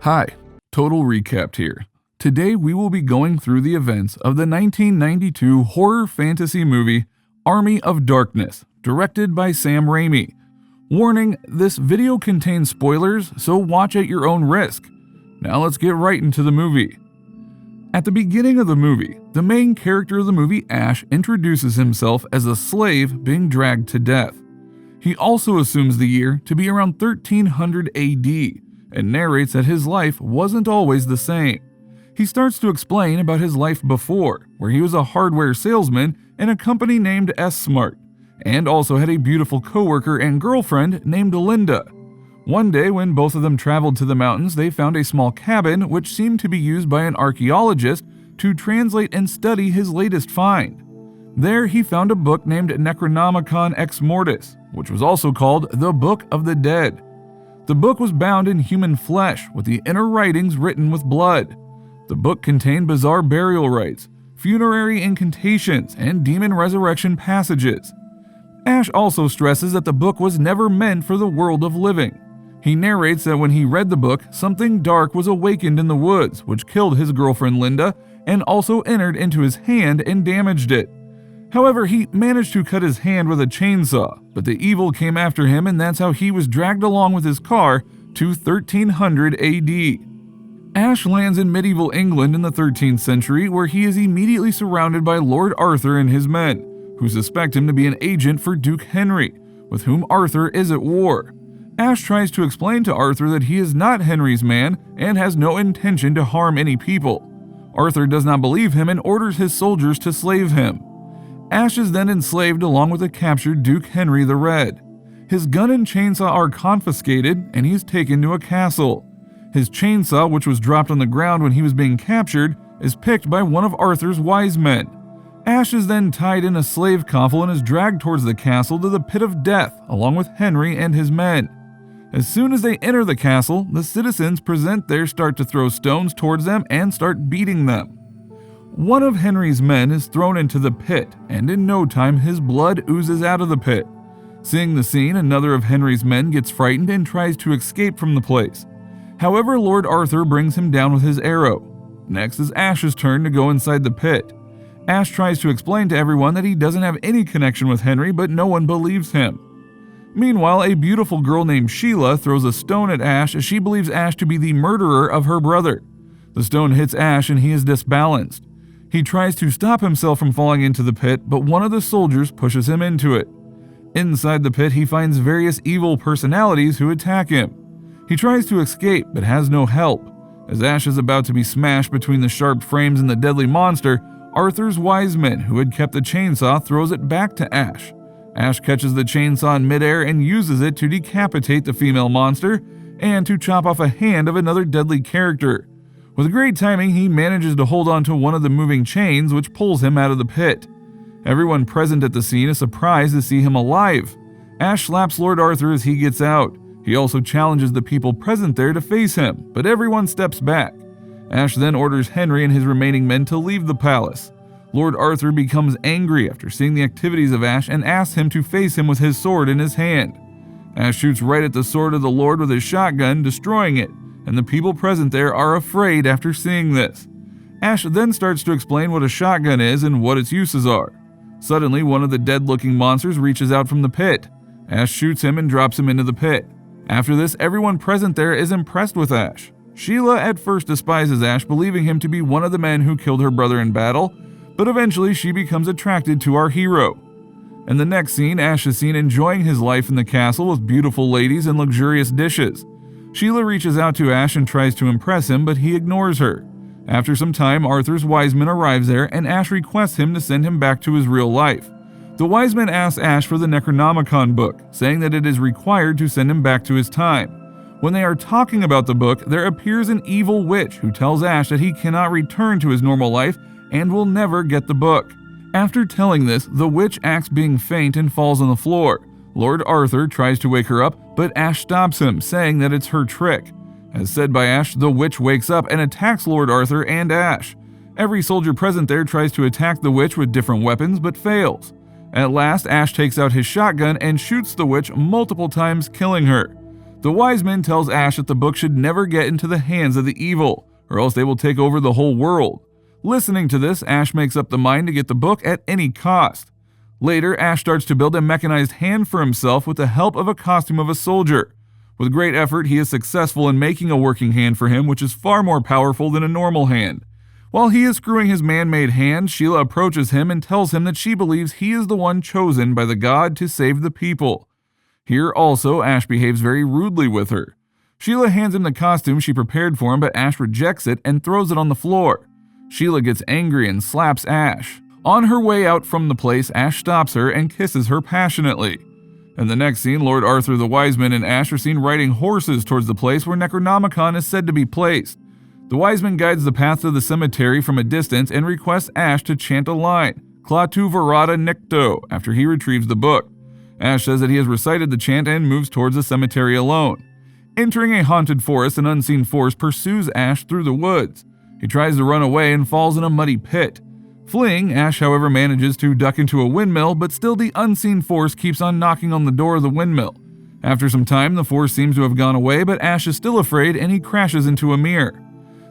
Hi, Total Recapped here. Today we will be going through the events of the 1992 horror fantasy movie Army of Darkness, directed by Sam Raimi. Warning, this video contains spoilers, so watch at your own risk. Now let's get right into the movie. At the beginning of the movie, the main character of the movie, Ash, introduces himself as a slave being dragged to death. He also assumes the year to be around 1300 AD, and narrates that his life wasn't always the same. He starts to explain about his life before, where he was a hardware salesman in a company named S-Smart, and also had a beautiful coworker and girlfriend named Linda. One day when both of them traveled to the mountains, they found a small cabin which seemed to be used by an archaeologist to translate and study his latest find. There he found a book named Necronomicon Ex Mortis, which was also called the Book of the Dead. The book was bound in human flesh, with the inner writings written with blood. The book contained bizarre burial rites, funerary incantations, and demon resurrection passages. Ash also stresses that the book was never meant for the world of living. He narrates that when he read the book, something dark was awakened in the woods, which killed his girlfriend Linda, and also entered into his hand and damaged it. However, he managed to cut his hand with a chainsaw, but the evil came after him, and that's how he was dragged along with his car to 1300 AD. Ash lands in medieval England in the 13th century, where he is immediately surrounded by Lord Arthur and his men, who suspect him to be an agent for Duke Henry, with whom Arthur is at war. Ash tries to explain to Arthur that he is not Henry's man and has no intention to harm any people. Arthur does not believe him and orders his soldiers to slave him. Ash is then enslaved along with the captured Duke Henry the Red. His gun and chainsaw are confiscated and he is taken to a castle. His chainsaw, which was dropped on the ground when he was being captured, is picked by one of Arthur's wise men. Ash is then tied in a slave coffle and is dragged towards the castle to the pit of death along with Henry and his men. As soon as they enter the castle, the citizens present there start to throw stones towards them and start beating them. One of Henry's men is thrown into the pit, and in no time his blood oozes out of the pit. Seeing the scene, another of Henry's men gets frightened and tries to escape from the place. However, Lord Arthur brings him down with his arrow. Next is Ash's turn to go inside the pit. Ash tries to explain to everyone that he doesn't have any connection with Henry, but no one believes him. Meanwhile, a beautiful girl named Sheila throws a stone at Ash as she believes Ash to be the murderer of her brother. The stone hits Ash and he is disbalanced. He tries to stop himself from falling into the pit, but one of the soldiers pushes him into it. Inside the pit, he finds various evil personalities who attack him. He tries to escape, but has no help. As Ash is about to be smashed between the sharp frames and the deadly monster, Arthur's wise men, who had kept the chainsaw, throws it back to Ash. Ash catches the chainsaw in midair and uses it to decapitate the female monster and to chop off a hand of another deadly character. With great timing, he manages to hold on to one of the moving chains, which pulls him out of the pit. Everyone present at the scene is surprised to see him alive. Ash slaps Lord Arthur as he gets out. He also challenges the people present there to face him, but everyone steps back. Ash then orders Henry and his remaining men to leave the palace. Lord Arthur becomes angry after seeing the activities of Ash and asks him to face him with his sword in his hand. Ash shoots right at the sword of the Lord with his shotgun, destroying it, and the people present there are afraid after seeing this. Ash then starts to explain what a shotgun is and what its uses are. Suddenly, one of the dead-looking monsters reaches out from the pit. Ash shoots him and drops him into the pit. After this, everyone present there is impressed with Ash. Sheila at first despises Ash, believing him to be one of the men who killed her brother in battle, but eventually she becomes attracted to our hero. In the next scene, Ash is seen enjoying his life in the castle with beautiful ladies and luxurious dishes. Sheila reaches out to Ash and tries to impress him, but he ignores her. After some time, Arthur's wise man arrives there, and Ash requests him to send him back to his real life. The wise man asks Ash for the Necronomicon book, saying that it is required to send him back to his time. When they are talking about the book, there appears an evil witch who tells Ash that he cannot return to his normal life and will never get the book. After telling this, the witch acts being faint and falls on the floor. Lord Arthur tries to wake her up, but Ash stops him, saying that it's her trick. As said by Ash, the witch wakes up and attacks Lord Arthur and Ash. Every soldier present there tries to attack the witch with different weapons, but fails. At last, Ash takes out his shotgun and shoots the witch multiple times, killing her. The wise man tells Ash that the book should never get into the hands of the evil, or else they will take over the whole world. Listening to this, Ash makes up the mind to get the book at any cost. Later, Ash starts to build a mechanized hand for himself with the help of a costume of a soldier. With great effort, he is successful in making a working hand for him, which is far more powerful than a normal hand. While he is screwing his man-made hand, Sheila approaches him and tells him that she believes he is the one chosen by the god to save the people. Here also, Ash behaves very rudely with her. Sheila hands him the costume she prepared for him, but Ash rejects it and throws it on the floor. Sheila gets angry and slaps Ash. On her way out from the place, Ash stops her and kisses her passionately. In the next scene, Lord Arthur the Wise Man and Ash are seen riding horses towards the place where Necronomicon is said to be placed. The wise man guides the path to the cemetery from a distance and requests Ash to chant a line, Klaatu Varada Nikto, after he retrieves the book. Ash says that he has recited the chant and moves towards the cemetery alone. Entering a haunted forest, an unseen force pursues Ash through the woods. He tries to run away and falls in a muddy pit. Fleeing, Ash however manages to duck into a windmill, but still the unseen force keeps on knocking on the door of the windmill. After some time, the force seems to have gone away, but Ash is still afraid and he crashes into a mirror.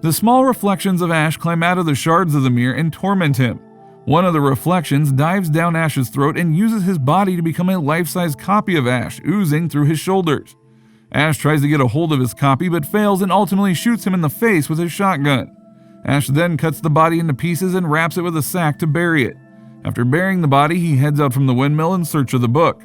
The small reflections of Ash climb out of the shards of the mirror and torment him. One of the reflections dives down Ash's throat and uses his body to become a life-size copy of Ash, oozing through his shoulders. Ash tries to get a hold of his copy but fails and ultimately shoots him in the face with his shotgun. Ash then cuts the body into pieces and wraps it with a sack to bury it. After burying the body, he heads out from the windmill in search of the book.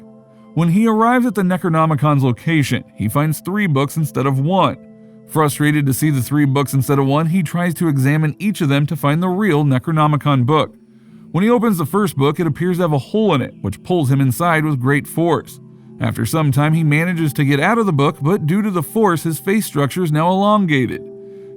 When he arrives at the Necronomicon's location, he finds 3 books instead of 1. Frustrated to see the 3 books instead of 1, he tries to examine each of them to find the real Necronomicon book. When he opens the first book, it appears to have a hole in it, which pulls him inside with great force. After some time, he manages to get out of the book, but due to the force, his face structure is now elongated.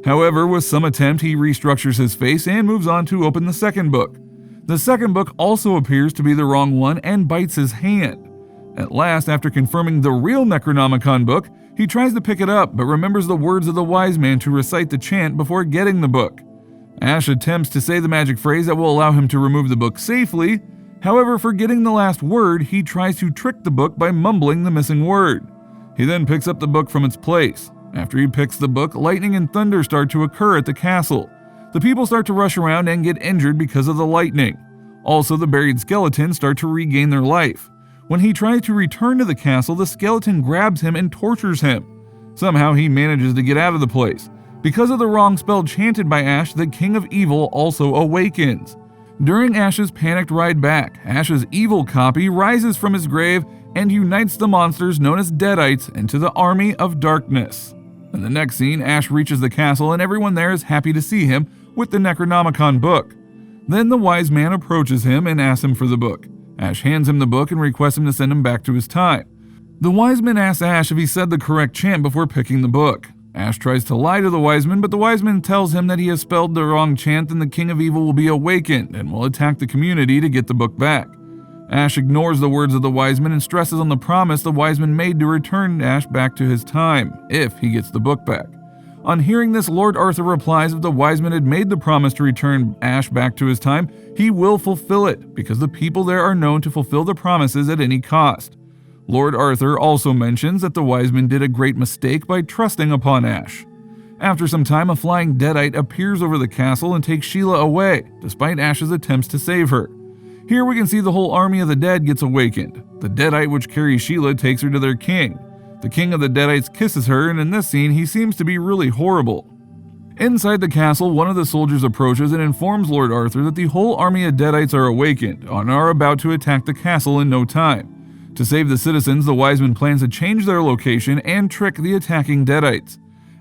However, with some attempt, he restructures his face and moves on to open the second book. The second book also appears to be the wrong one and bites his hand. At last, after confirming the real Necronomicon book, he tries to pick it up, but remembers the words of the wise man to recite the chant before getting the book. Ash attempts to say the magic phrase that will allow him to remove the book safely. However, forgetting the last word, he tries to trick the book by mumbling the missing word. He then picks up the book from its place. After he picks the book, lightning and thunder start to occur at the castle. The people start to rush around and get injured because of the lightning. Also, the buried skeletons start to regain their life. When he tries to return to the castle, the skeleton grabs him and tortures him. Somehow he manages to get out of the place. Because of the wrong spell chanted by Ash, the King of Evil also awakens. During Ash's panicked ride back, Ash's evil copy rises from his grave and unites the monsters known as Deadites into the Army of Darkness. In the next scene, Ash reaches the castle and everyone there is happy to see him with the Necronomicon book. Then the wise man approaches him and asks him for the book. Ash hands him the book and requests him to send him back to his time. The wise man asks Ash if he said the correct chant before picking the book. Ash tries to lie to the wise man, but the wise man tells him that he has spelled the wrong chant and the King of Evil will be awakened and will attack the community to get the book back. Ash ignores the words of the wise man and stresses on the promise the wise man made to return Ash back to his time, if he gets the book back. On hearing this, Lord Arthur replies if the wise man had made the promise to return Ash back to his time, he will fulfill it, because the people there are known to fulfill the promises at any cost. Lord Arthur also mentions that the wise man did a great mistake by trusting upon Ash. After some time, a flying Deadite appears over the castle and takes Sheila away, despite Ash's attempts to save her. Here we can see the whole army of the dead gets awakened. The Deadite which carries Sheila takes her to their king. The king of the Deadites kisses her, and in this scene, he seems to be really horrible. Inside the castle, one of the soldiers approaches and informs Lord Arthur that the whole army of Deadites are awakened and are about to attack the castle in no time. To save the citizens, the wise man plans to change their location and trick the attacking Deadites.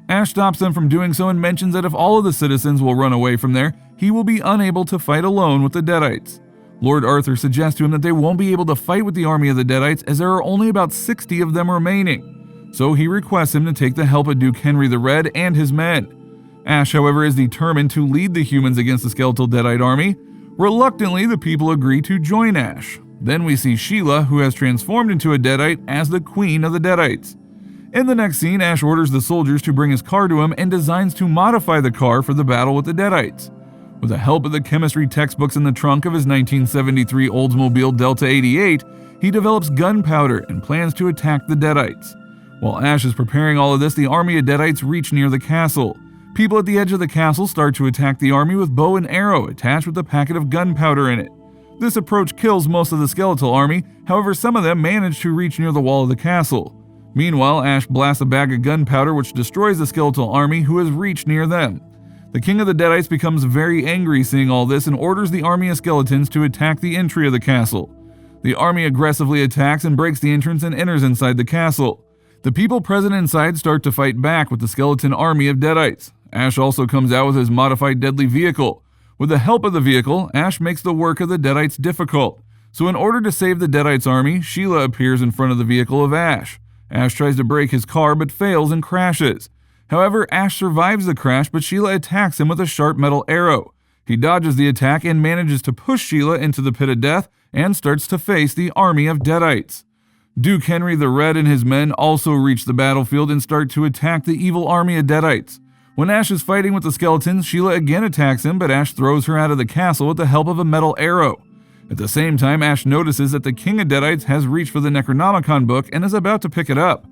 Ash stops them from doing so and mentions that if all of the citizens will run away from there, he will be unable to fight alone with the Deadites. Lord Arthur suggests to him that they won't be able to fight with the army of the Deadites as there are only about 60 of them remaining. So he requests him to take the help of Duke Henry the Red and his men. Ash, however, is determined to lead the humans against the skeletal Deadite army. Reluctantly, the people agree to join Ash. Then we see Sheila, who has transformed into a Deadite, as the queen of the Deadites. In the next scene, Ash orders the soldiers to bring his car to him and designs to modify the car for the battle with the Deadites. With the help of the chemistry textbooks in the trunk of his 1973 Oldsmobile Delta 88, he develops gunpowder and plans to attack the Deadites. While Ash is preparing all of this, the army of Deadites reach near the castle. People at the edge of the castle start to attack the army with bow and arrow attached with a packet of gunpowder in it. This approach kills most of the skeletal army, however some of them manage to reach near the wall of the castle. Meanwhile, Ash blasts a bag of gunpowder which destroys the skeletal army who has reached near them. The king of the Deadites becomes very angry seeing all this and orders the army of skeletons to attack the entry of the castle. The army aggressively attacks and breaks the entrance and enters inside the castle. The people present inside start to fight back with the skeleton army of Deadites. Ash also comes out with his modified deadly vehicle. With the help of the vehicle, Ash makes the work of the Deadites difficult. So in order to save the Deadites army, Sheila appears in front of the vehicle of Ash. Ash tries to brake his car but fails and crashes. However, Ash survives the crash, but Sheila attacks him with a sharp metal arrow. He dodges the attack and manages to push Sheila into the pit of death and starts to face the army of Deadites. Duke Henry the Red and his men also reach the battlefield and start to attack the evil army of Deadites. When Ash is fighting with the skeletons, Sheila again attacks him, but Ash throws her out of the castle with the help of a metal arrow. At the same time, Ash notices that the king of Deadites has reached for the Necronomicon book and is about to pick it up.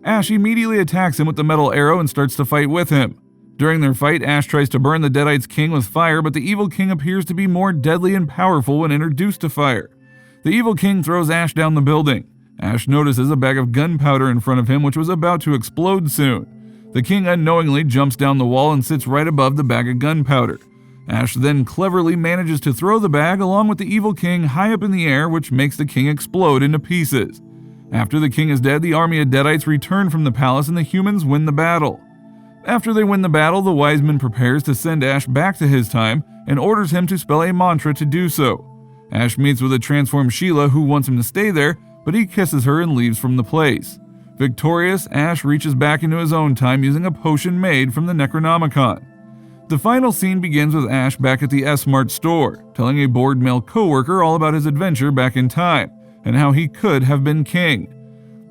Ash immediately attacks him with the metal arrow and starts to fight with him. During their fight, Ash tries to burn the Deadites' king with fire, but the evil king appears to be more deadly and powerful when introduced to fire. The evil king throws Ash down the building. Ash notices a bag of gunpowder in front of him which was about to explode soon. The king unknowingly jumps down the wall and sits right above the bag of gunpowder. Ash then cleverly manages to throw the bag along with the evil king high up in the air, which makes the king explode into pieces. After the king is dead, the army of Deadites return from the palace and the humans win the battle. After they win the battle, the wise man prepares to send Ash back to his time and orders him to spell a mantra to do so. Ash meets with a transformed Sheila who wants him to stay there, but he kisses her and leaves from the place. Victorious, Ash reaches back into his own time using a potion made from the Necronomicon. The final scene begins with Ash back at the S-Mart store, telling a bored male co-worker all about his adventure back in time, and how he could have been king.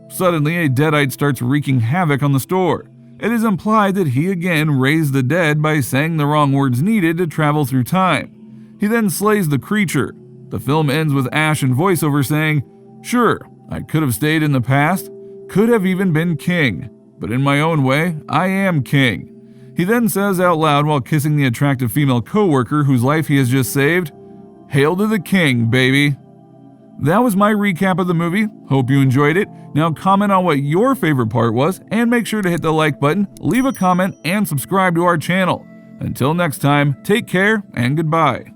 Suddenly, a Deadite starts wreaking havoc on the store. It is implied that he again raised the dead by saying the wrong words needed to travel through time. He then slays the creature. The film ends with Ash in voiceover saying, "Sure, I could have stayed in the past, could have even been king, but in my own way, I am king." He then says out loud while kissing the attractive female co-worker whose life he has just saved, "Hail to the king, baby." That was my recap of the movie. Hope you enjoyed it. Now comment on what your favorite part was and make sure to hit the like button, leave a comment, and subscribe to our channel. Until next time, take care and goodbye.